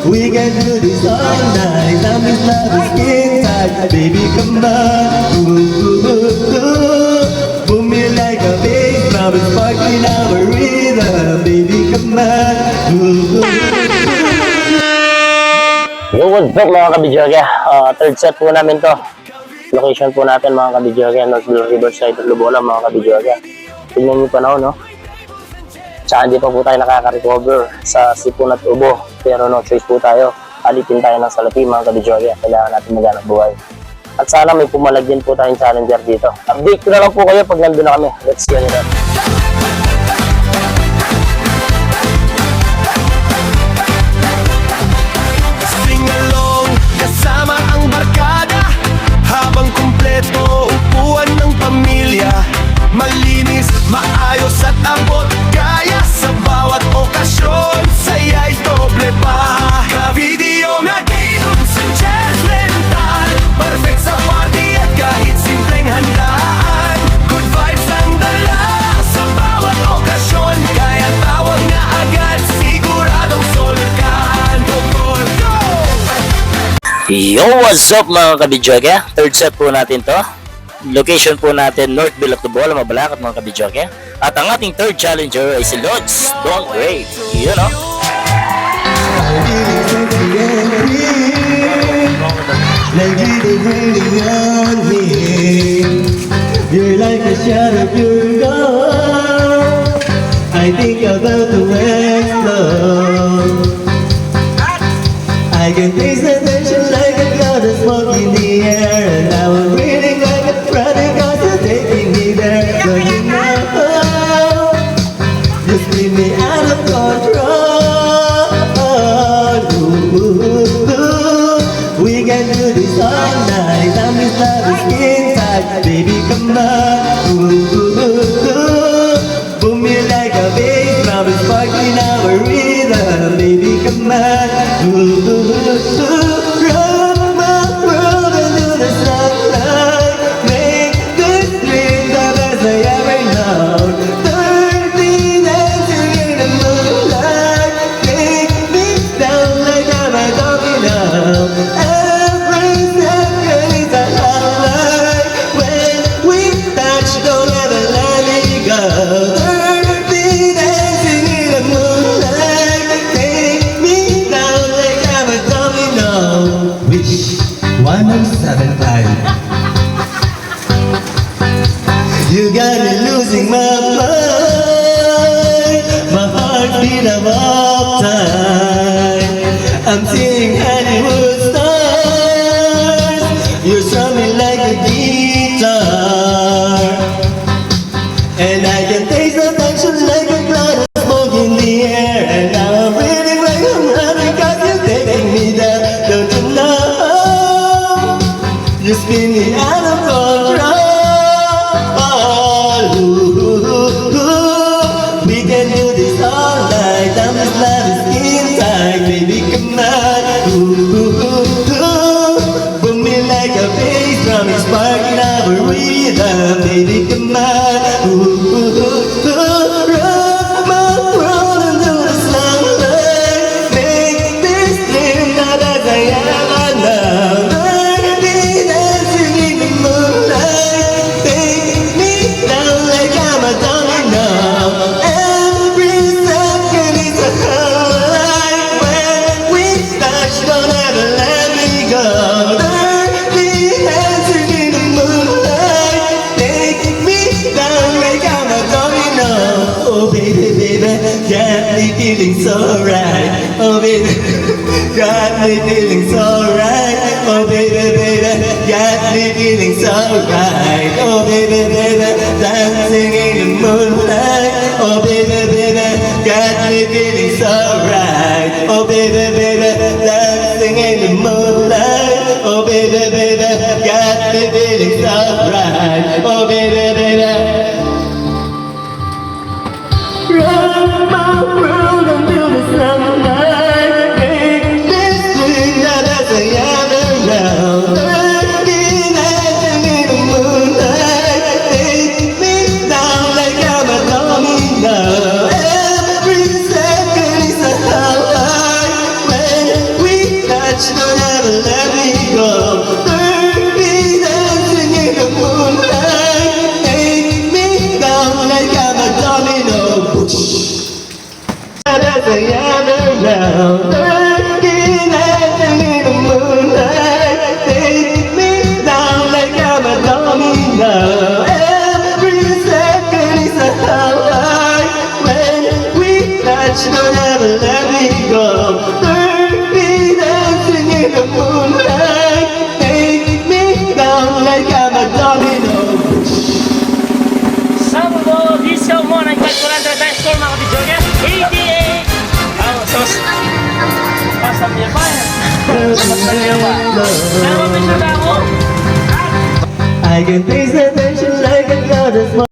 We can do this all night. Time is love is inside. Baby, come on. Boom me like a bass drum. It's sparking our rhythm. Baby, come on. Yo, what's up mga kabidyoga? Third set po namin to. Location po natin mga kabidyoga, North Riverside, Lubola mga kabidyoga. Tignan niyo pa na, no? Tsaka hindi pa po tayo nakaka-recover sa sipon at ubo. Pero no choice po tayo. Alitin tayo ng salapi mga kabidyoga. Kailangan natin maghanap buhay. At sana may pumalag din po tayong challenger dito. Update ko na lang po kayo pag nandun na kami. Let's get it up. Sing along kasama ang barkada, habang kumpleto upuan ng pamilya. Malinis, maayos at abot kaya sa bawat okasyon. Saya'y doble pa. Ka-video na ginom sa jazz rental. Perfect sa party at kahit simpleng handaan. Good vibes ang dala sa bawat okasyon. Kaya tawag na agad, siguradong solkan. Go! Yo, what's up mga kabidyoga? Third set po natin to. Location po natin, North Bill of the Bola, Mabalacat mga kabidyoga. At ang ating third challenger ay si Lods Don't Rave. You know? Like it hanging on me. You're like a shadow, you're gone. I think about the west love. I can taste the tension like a cloud of smoke in the air. And now I'm breathing like a running cause you're taking me there. Don't you know? You spin me out of control. We can do this all night. Time is love is inside. Baby, come on. Boom me like a bass drum. It's sparking our rhythm. Baby, come on. Rock my world into the sunlight. Make this dream the best I ever known. 13 dancing in the moonlight. Take me down like I'm a domino. Every second is a highlight. When we touch, don't ever let me go. 13 dancing in the moonlight. Take me down like I'm a domino. Wish 107.5. You got me losing my mind. My heart beat up all time. I'm seeing Hollywood stars. You're strumming like a guitar. And I can taste the tension like a cloud of smoke in the air. And now I'm breathing like I'm running cause you're taking me there. Don't you know? You spin me out of control. We can do this all night. Time is love is inside. Baby, come on. Boom me like a bass drum. It's sparking our rhythm. Baby, come on. Rock my world into the sunlight. Make this dream not as I ever know. Dirty dancing in the moonlight. Take me down like I'm a domino. Every second is a highlight. When we touch, don't ever let me go. Dirty dancing in the moonlight. Take me down like I'm a domino. Oh baby, baby, got me feeling so right. Oh baby, got me feeling so right. Oh baby, baby, got me feeling so right. Oh baby, baby, dancing in the moonlight. Oh baby, baby, got me feeling so right. Oh baby, baby, dancing in the moonlight. Oh baby, baby, got me feeling so right. Oh baby, baby. Rock my world until the sunlight. Make this dream that as I ever know. 13 dancing in the moonlight. Take me down like I'm a domino. Every second is a much, don't ever let me go. Burn me dancing in the moonlight. Take me down like I'm a domino. Sábado, disco mo, nagpagkulanda tayo score mga kabidyoga. 88! Ang sos. Pasam niya pa yan. Pasam niya pa. Ano ba ba siya na ako? I can taste the tension like a goddess.